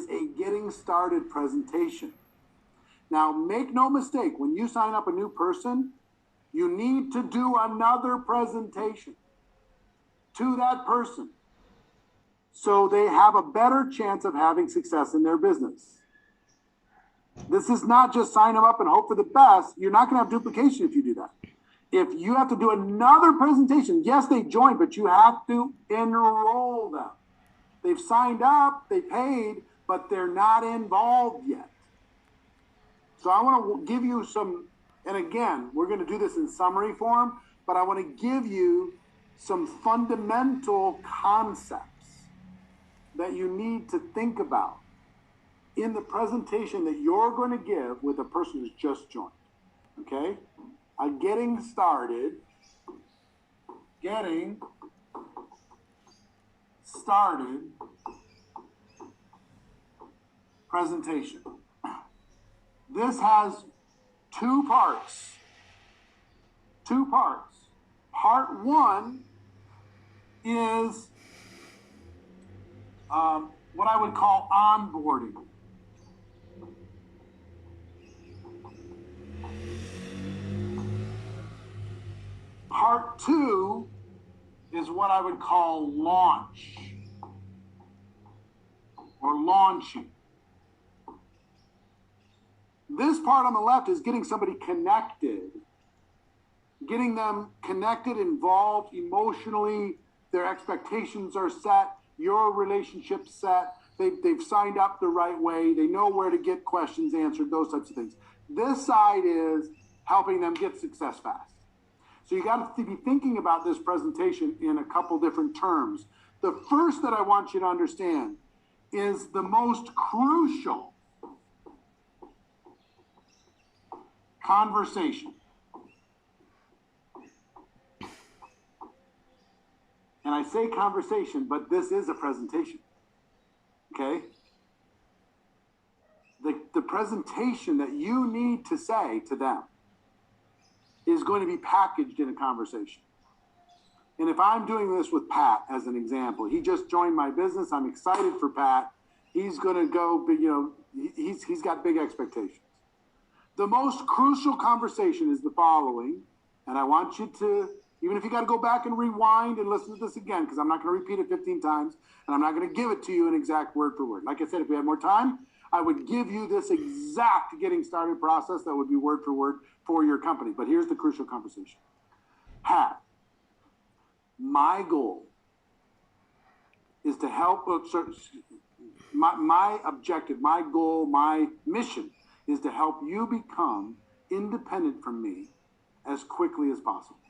is a getting started presentation. Now, make no mistake, when you sign up a new person, you need to do another presentation to that person so they have a better chance of having success in their business. This is not just sign them up and hope for the best. You're not going to have duplication if you do that. If you have to do another presentation, yes, they joined, but you have to enroll them. They've signed up, they paid, but they're not involved yet. So I want to give you some, and again, we're going to do this in summary form, but I want to give you some fundamental concepts that you need to think about in the presentation that you're going to give with a person who's just joined. Okay? A getting started presentation. This has two parts. Part one is what I would call onboarding. Part two is what I would call launch or launching. This part on the left is getting somebody connected, getting them connected, involved emotionally. Their expectations are set, your relationship's set, they've signed up the right way, they know where to get questions answered, those types of things. This side is helping them get success fast. So you got to be thinking about this presentation in a couple different terms. The first that I want you to understand is the most crucial conversation. And I say conversation, but this is a presentation. Okay? The presentation that you need to say to them is going to be packaged in a conversation. And if I'm doing this with Pat as an example, he just joined my business. I'm excited for Pat. He's going to go, he's got big expectations. The most crucial conversation is the following, and I want you to, even if you got to go back and rewind and listen to this again, because I'm not going to repeat it 15 times, and I'm not going to give it to you in exact word for word. Like I said, if we had more time, I would give you this exact getting started process that would be word for word for your company. But here's the crucial conversation. Pat, my goal is to help, my objective, my goal, my mission is to help you become independent from me as quickly as possible.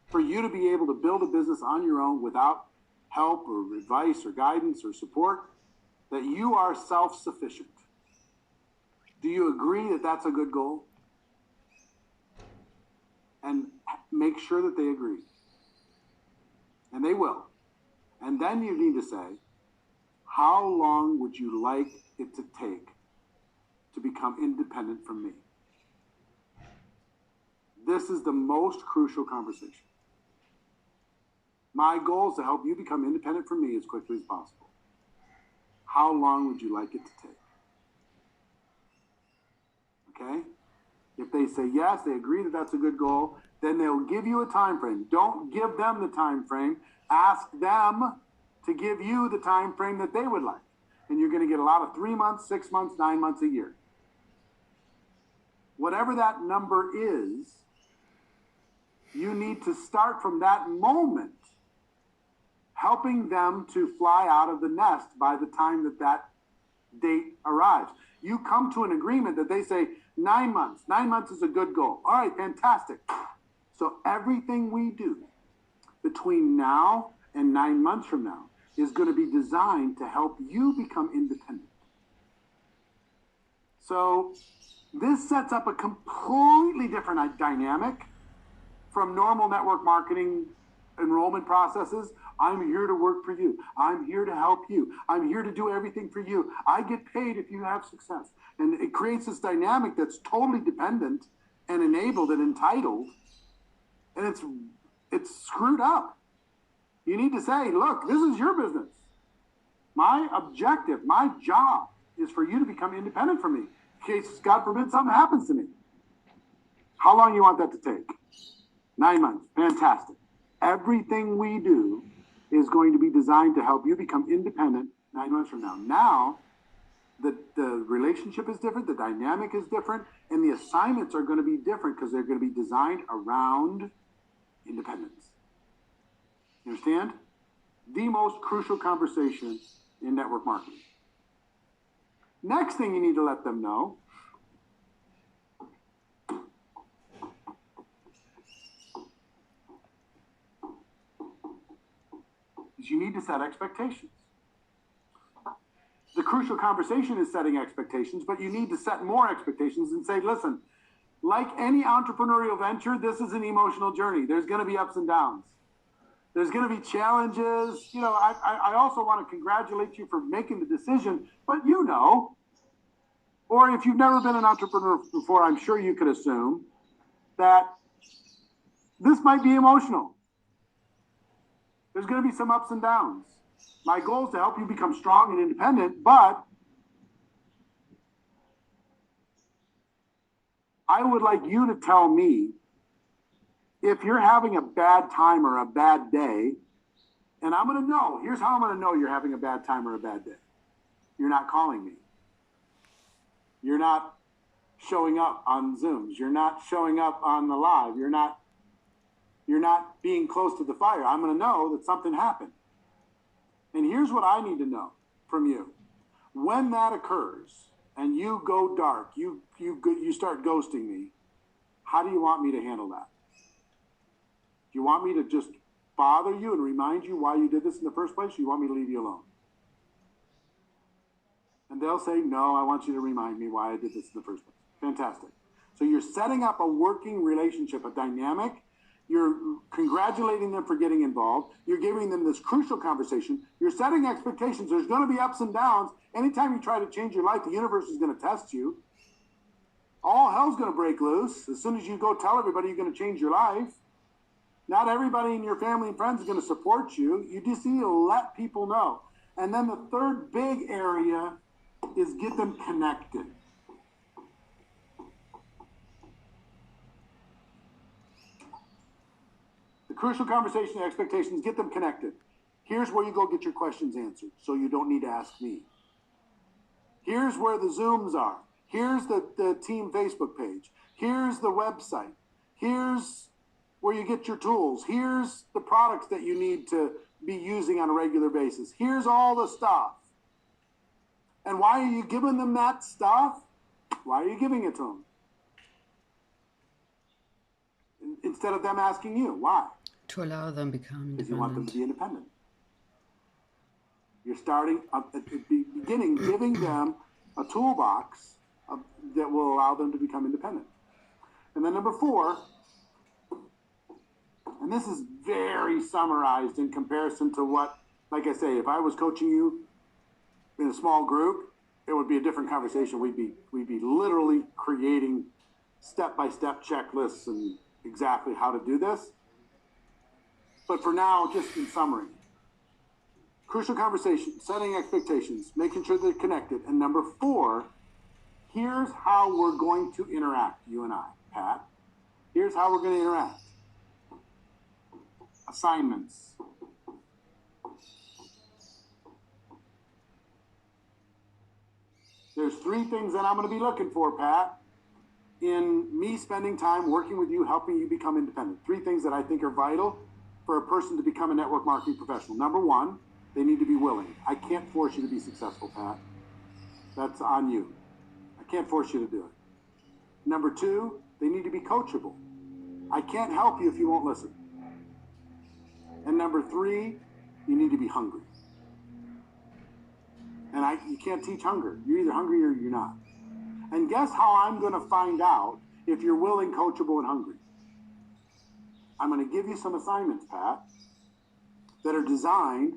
For you to be able to build a business on your own without help or advice or guidance or support, that you are self-sufficient. Do you agree that that's a good goal? And make sure that they agree. And they will. And then you need to say, how long would you like it to take to become independent from me? This is the most crucial conversation. My goal is to help you become independent from me as quickly as possible. How long would you like it to take? Okay? If they say yes, they agree that that's a good goal, then they'll give you a time frame. Don't give them the time frame. Ask them to give you the time frame that they would like. And you're going to get a lot of 3 months, 6 months, 9 months, a year. Whatever that number is, you need to start from that moment helping them to fly out of the nest by the time that that date arrives. You come to an agreement that they say 9 months. 9 months is a good goal. All right, fantastic. So everything we do between now and 9 months from now is going to be designed to help you become independent. So this sets up a completely different dynamic from normal network marketing enrollment processes. I'm here to work for you. I'm here to help you. I'm here to do everything for you. I get paid if you have success. And it creates this dynamic that's totally dependent and enabled and entitled. And it's screwed up. You need to say, look, this is your business. My objective, my job is for you to become independent from me. In case, God forbid, something happens to me. How long you want that to take? 9 months. Fantastic. Everything we do is going to be designed to help you become independent 9 months from now. Now, the relationship is different, the dynamic is different, and the assignments are going to be different because they're going to be designed around independence. You understand? The most crucial conversation in network marketing. Next thing you need to let them know is you need to set expectations. The crucial conversation is setting expectations, but you need to set more expectations and say, listen, like any entrepreneurial venture, this is an emotional journey. There's going to be ups and downs. There's going to be challenges. You know, I also want to congratulate you for making the decision, but you know, or if you've never been an entrepreneur before, I'm sure you could assume that this might be emotional. There's going to be some ups and downs. My goal is to help you become strong and independent, but I would like you to tell me if you're having a bad time or a bad day, and I'm going to know. Here's how I'm going to know you're having a bad time or a bad day. You're not calling me. You're not showing up on Zooms. You're not showing up on the live. You're not being close to the fire. I'm going to know that something happened. And here's what I need to know from you. When that occurs and you go dark, you start ghosting me, how do you want me to handle that? Do you want me to just bother you and remind you why you did this in the first place, or you want me to leave you alone? And they'll say, no, I want you to remind me why I did this in the first place. Fantastic. So you're setting up a working relationship, a dynamic. You're congratulating them for getting involved. You're giving them this crucial conversation. You're setting expectations. There's going to be ups and downs. Anytime you try to change your life, the universe is going to test you. All hell's going to break loose. As soon as you go tell everybody you're going to change your life, not everybody in your family and friends is going to support you. You just need to let people know. And then the third big area is get them connected. The crucial conversation and expectations, get them connected. Here's where you go get your questions answered, so you don't need to ask me. Here's where the Zooms are. Here's the team Facebook page. Here's the website. Here's where you get your tools. Here's the products that you need to be using on a regular basis. Here's all the stuff. And why are you giving them that stuff? Why are you giving it to them? Instead of them asking you, why? To allow them become Because you want them independent. to be independent. You're starting at the beginning, giving them a toolbox that will allow them to become independent. And then number 4, and this is very summarized in comparison to what, like I say, if I was coaching you in a small group, it would be a different conversation. We'd be literally creating step-by-step checklists and exactly how to do this. But for now, just in summary, crucial conversation, setting expectations, making sure they're connected. And number 4, here's how we're going to interact, you and I, Pat. Here's how we're going to interact. Assignments. There's 3 things that I'm going to be looking for, Pat, in me spending time working with you, helping you become independent. 3 things that I think are vital for a person to become a network marketing professional. Number 1, they need to be willing. I can't force you to be successful, Pat. That's on you. I can't force you to do it. Number 2, they need to be coachable. I can't help you if you won't listen. And number 3, you need to be hungry. And you can't teach hunger. You're either hungry or you're not. And guess how I'm going to find out if you're willing, coachable, and hungry? I'm going to give you some assignments, Pat, that are designed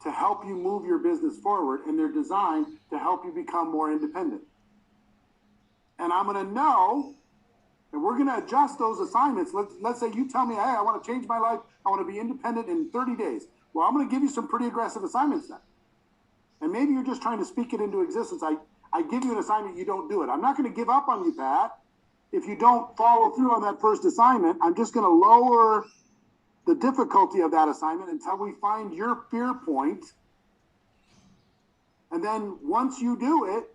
to help you move your business forward, and they're designed to help you become more independent. And I'm going to know, and we're going to adjust those assignments. Let's say you tell me, hey, I want to change my life. I want to be independent in 30 days. Well, I'm going to give you some pretty aggressive assignments then. And maybe you're just trying to speak it into existence. I give you an assignment, you don't do it. I'm not going to give up on you, Pat. If you don't follow through on that first assignment, I'm just going to lower the difficulty of that assignment until we find your fear point. And then once you do it,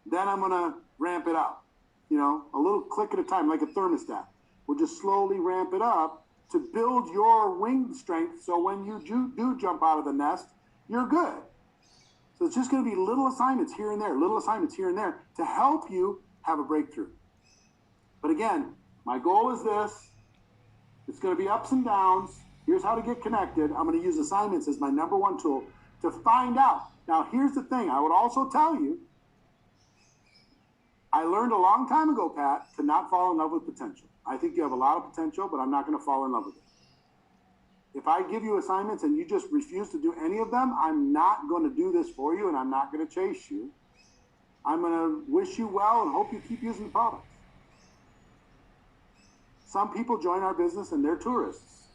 then I'm going to ramp it up, you know, a little click at a time, like a thermostat. We'll just slowly ramp it up to build your wing strength. So when you do jump out of the nest, you're good. So it's just going to be little assignments here and there, little assignments here and there to help you have a breakthrough. But again, my goal is this. It's going to be ups and downs. Here's how to get connected. I'm going to use assignments as my number one tool to find out. Now, here's the thing. I would also tell you, I learned a long time ago, Pat, to not fall in love with potential. I think you have a lot of potential, but I'm not going to fall in love with it. If I give you assignments and you just refuse to do any of them, I'm not going to do this for you and I'm not going to chase you. I'm going to wish you well and hope you keep using the products. Some people join our business and they're tourists.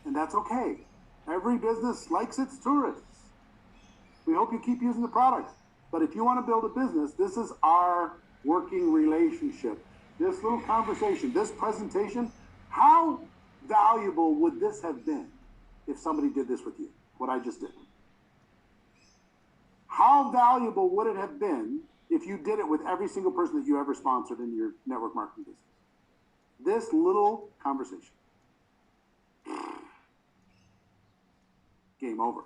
And that's okay. Every business likes its tourists. We hope you keep using the products. But if you want to build a business, this is our working relationship. This little conversation, this presentation, how valuable would this have been if somebody did this with you, what I just did? How valuable would it have been if you did it with every single person that you ever sponsored in your network marketing business? This little conversation. Game over.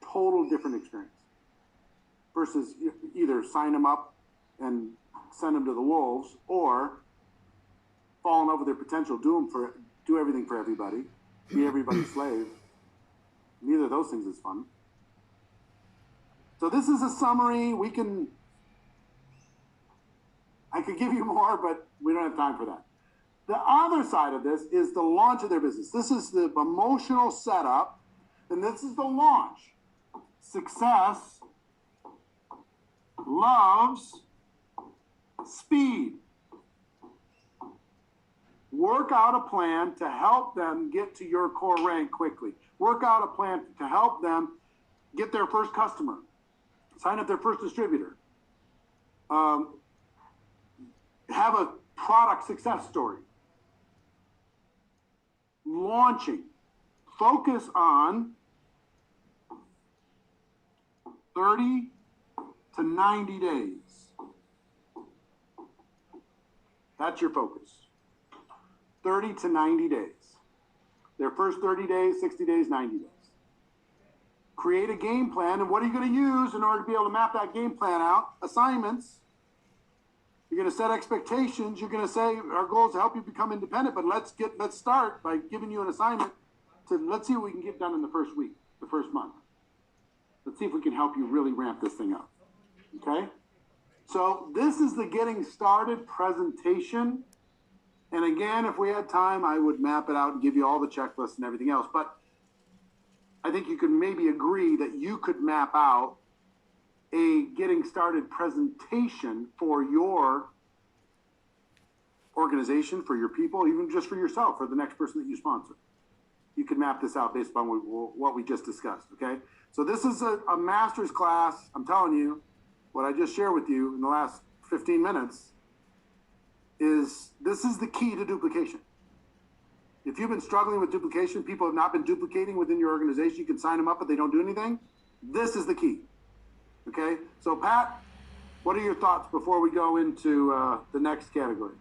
Total different experience. Versus either sign them up and send them to the wolves, or fall in love with their potential, do everything for everybody, be everybody's slave. Neither of those things is fun. So this is a summary. I could give you more, but we don't have time for that. The other side of this is the launch of their business. This is the emotional setup, and this is the launch. Success loves speed. Work out a plan to help them get to your core rank quickly. Work out a plan to help them get their first customer, sign up their first distributor, have a product success story. Launching. Focus on 30 to 90 days. That's your focus. 30 to 90 days. Their first 30 days, 60 days, 90 days. Create a game plan, and what are you going to use in order to be able to map that game plan out? Assignments. You're going to set expectations. You're going to say, our goal is to help you become independent, but let's start by giving you an assignment let's see what we can get done in the first week, the first month. Let's see if we can help you really ramp this thing up. Okay? So this is the getting started presentation. And again, if we had time, I would map it out and give you all the checklists and everything else. But I think you could maybe agree that you could map out a getting started presentation for your organization, for your people, even just for yourself, for the next person that you sponsor. You could map this out based upon what we just discussed, okay? So this is a master's class. I'm telling you, what I just shared with you in the last 15 minutes this is the key to duplication. If you've been struggling with duplication, people have not been duplicating within your organization, you can sign them up, but they don't do anything. This is the key, okay? So Pat, what are your thoughts before we go into the next category?